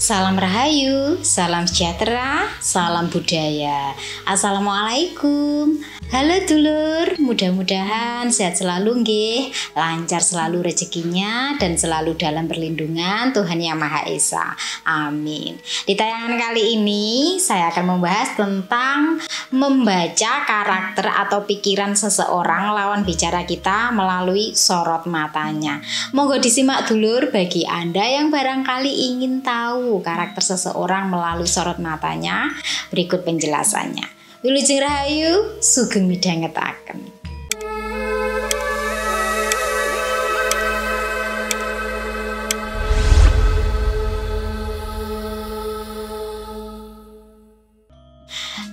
Salam Rahayu, salam sejahtera, salam budaya. Assalamualaikum. Halo dulur, mudah-mudahan sehat selalu nggih, lancar selalu rezekinya dan selalu dalam perlindungan Tuhan Yang Maha Esa. Amin. Di tayangan kali ini saya akan membahas tentang membaca karakter atau pikiran seseorang lawan bicara kita melalui sorot matanya. Monggo disimak dulur bagi Anda yang barangkali ingin tahu karakter seseorang melalui sorot matanya. Berikut penjelasannya. Wilujeng Rahayu, sugeng midhangetaken.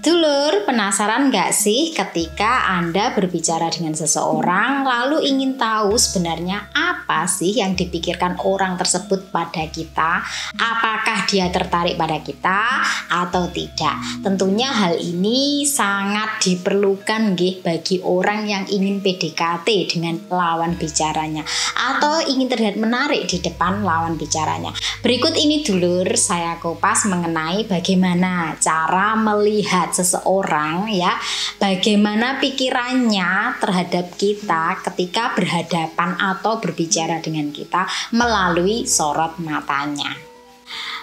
Dulur, penasaran gak sih ketika Anda berbicara dengan seseorang lalu ingin tahu sebenarnya apa sih yang dipikirkan orang tersebut pada kita? Apakah dia tertarik pada kita atau tidak? Tentunya hal ini sangat diperlukan nggih bagi orang yang ingin PDKT dengan lawan bicaranya atau ingin terlihat menarik di depan lawan bicaranya. Berikut ini dulur, saya kupas mengenai bagaimana cara melihat seseorang ya, bagaimana pikirannya terhadap kita ketika berhadapan atau berbicara dengan kita melalui sorot matanya.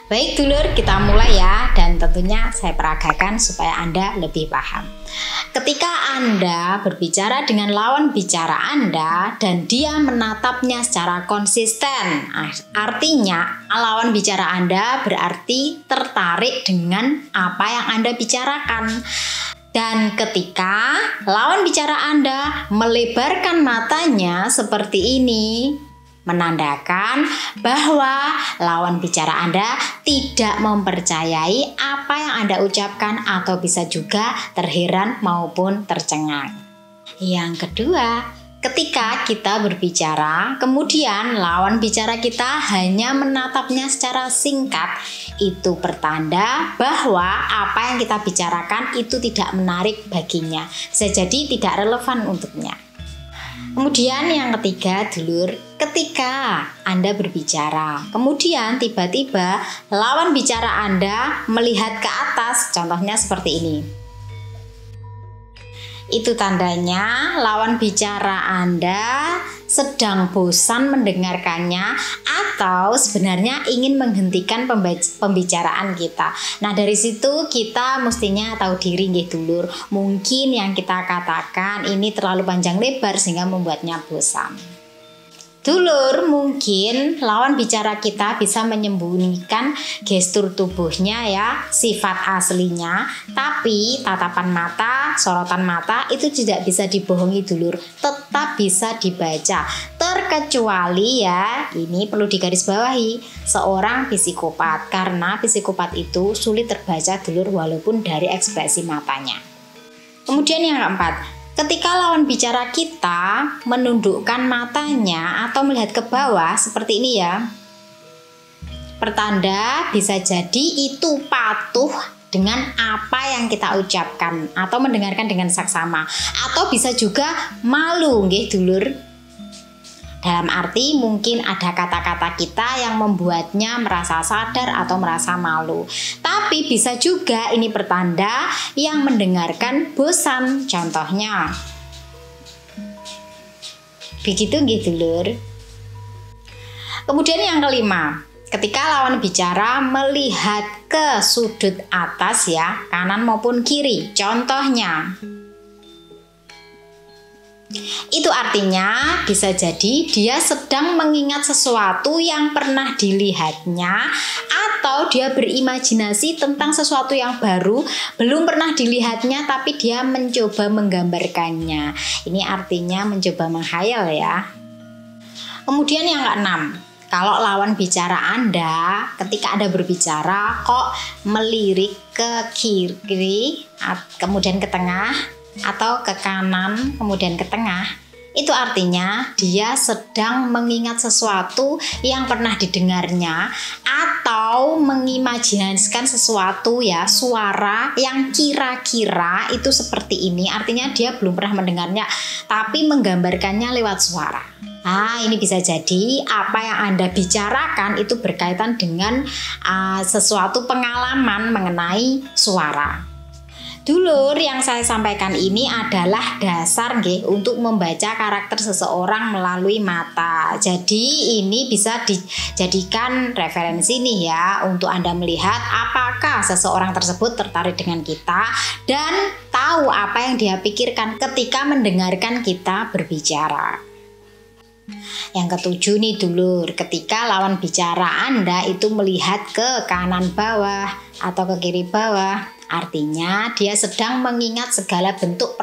Baik dulur, kita mulai ya, dan tentunya saya peragakan supaya Anda lebih paham. Ketika Anda berbicara dengan lawan bicara Anda dan dia menatapnya secara konsisten, artinya lawan bicara Anda berarti tertarik dengan apa yang Anda bicarakan. Dan ketika lawan bicara Anda melebarkan matanya seperti ini, menandakan bahwa lawan bicara Anda tidak mempercayai apa yang Anda ucapkan atau bisa juga terheran maupun tercengang. Yang kedua, ketika kita berbicara, kemudian lawan bicara kita hanya menatapnya secara singkat, itu pertanda bahwa apa yang kita bicarakan itu tidak menarik baginya, bisa jadi tidak relevan untuknya. Kemudian yang ketiga dulur, ketika Anda berbicara, kemudian tiba-tiba lawan bicara Anda melihat ke atas, contohnya seperti ini. Itu tandanya lawan bicara Anda sedang bosan mendengarkannya atau sebenarnya ingin menghentikan pembicaraan kita. Nah, dari situ kita mestinya tahu diri nggih dulur. Mungkin yang kita katakan ini terlalu panjang lebar sehingga membuatnya bosan. Dulur, mungkin lawan bicara kita bisa menyembunyikan gestur tubuhnya ya, sifat aslinya, tapi tatapan mata, sorotan mata itu tidak bisa dibohongi dulur, tetap bisa dibaca. Terkecuali ya, ini perlu digarisbawahi, seorang psikopat, karena psikopat itu sulit terbaca dulur walaupun dari ekspresi matanya. Kemudian yang keempat, ketika lawan bicara kita menundukkan matanya atau melihat ke bawah seperti ini ya, pertanda bisa jadi itu patuh dengan apa yang kita ucapkan atau mendengarkan dengan saksama, atau bisa juga malu nggih dulur. Dalam arti mungkin ada kata-kata kita yang membuatnya merasa sadar atau merasa malu. Tapi bisa juga ini pertanda yang mendengarkan bosan. Contohnya begitu gitu lur. Kemudian yang kelima, ketika lawan bicara melihat ke sudut atas ya, kanan maupun kiri. Contohnya itu artinya bisa jadi dia sedang mengingat sesuatu yang pernah dilihatnya, atau dia berimajinasi tentang sesuatu yang baru belum pernah dilihatnya tapi dia mencoba menggambarkannya. Ini artinya mencoba menghayal ya. Kemudian yang keenam, kalau lawan bicara Anda ketika Anda berbicara kok melirik ke kiri, kemudian ke tengah, atau ke kanan kemudian ke tengah, itu artinya dia sedang mengingat sesuatu yang pernah didengarnya atau mengimajinasikan sesuatu ya, suara yang kira-kira itu seperti ini, artinya dia belum pernah mendengarnya tapi menggambarkannya lewat suara. Ini bisa jadi apa yang Anda bicarakan itu berkaitan dengan sesuatu pengalaman mengenai suara. Dulur, yang saya sampaikan ini adalah dasar untuk membaca karakter seseorang melalui mata. Jadi ini bisa dijadikan referensi nih ya untuk Anda melihat apakah seseorang tersebut tertarik dengan kita dan tahu apa yang dia pikirkan ketika mendengarkan kita berbicara. Yang ketujuh nih dulur, ketika lawan bicara Anda itu melihat ke kanan bawah atau ke kiri bawah, artinya dia sedang mengingat segala bentuk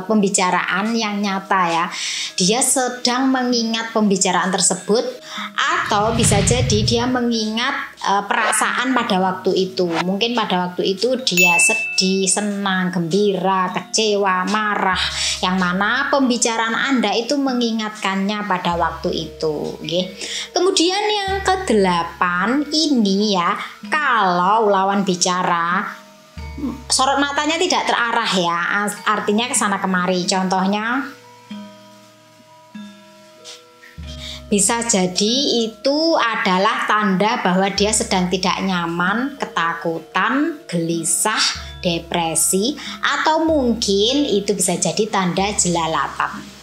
pembicaraan yang nyata ya. Dia sedang mengingat pembicaraan tersebut, atau bisa jadi dia mengingat perasaan pada waktu itu. Mungkin pada waktu itu dia sedih, senang, gembira, kecewa, marah, yang mana pembicaraan Anda itu mengingatkannya pada waktu itu. Kemudian yang ke-8 ini ya, kalau lawan bicara sorot matanya tidak terarah ya, artinya kesana kemari. Contohnya bisa jadi itu adalah tanda bahwa dia sedang tidak nyaman, ketakutan, gelisah, depresi, atau mungkin itu bisa jadi tanda jelalatan.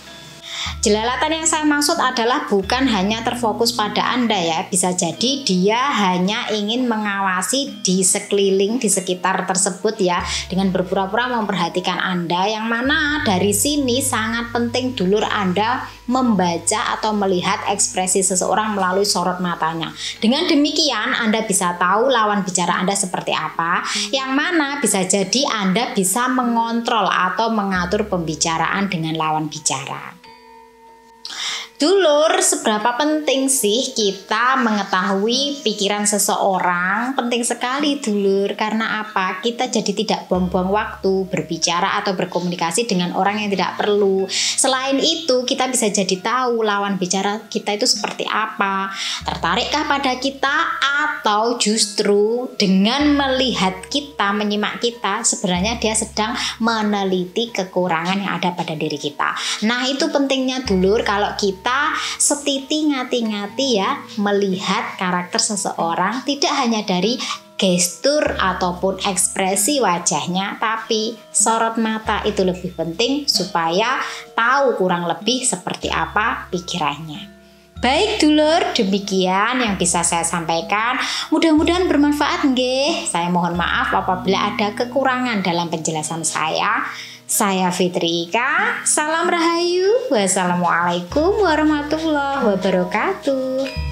Jelalatan yang saya maksud adalah bukan hanya terfokus pada Anda ya, bisa jadi dia hanya ingin mengawasi di sekeliling, di sekitar tersebut ya, dengan berpura-pura memperhatikan Anda, yang mana dari sini sangat penting dulur Anda membaca atau melihat ekspresi seseorang melalui sorot matanya. Dengan demikian Anda bisa tahu lawan bicara Anda seperti apa, yang mana bisa jadi Anda bisa mengontrol atau mengatur pembicaraan dengan lawan bicara. Dulur, seberapa penting sih kita mengetahui pikiran seseorang? Penting sekali dulur, karena apa? Kita jadi tidak buang-buang waktu berbicara atau berkomunikasi dengan orang yang tidak perlu. Selain itu, kita bisa jadi tahu lawan bicara kita itu seperti apa. Tertarikkah pada kita, atau justru dengan melihat kita, menyimak kita, sebenarnya dia sedang meneliti kekurangan yang ada pada diri kita. Nah, itu pentingnya dulur kalau kita setiti ngati-ngati ya melihat karakter seseorang, tidak hanya dari gestur ataupun ekspresi wajahnya, tapi sorot mata itu lebih penting supaya tahu kurang lebih seperti apa pikirannya. Baik dulur, demikian yang bisa saya sampaikan. Mudah-mudahan bermanfaat nggih. Saya mohon maaf apabila ada kekurangan dalam penjelasan saya. Saya Fitri Ika, salam rahayu, wassalamualaikum warahmatullahi wabarakatuh.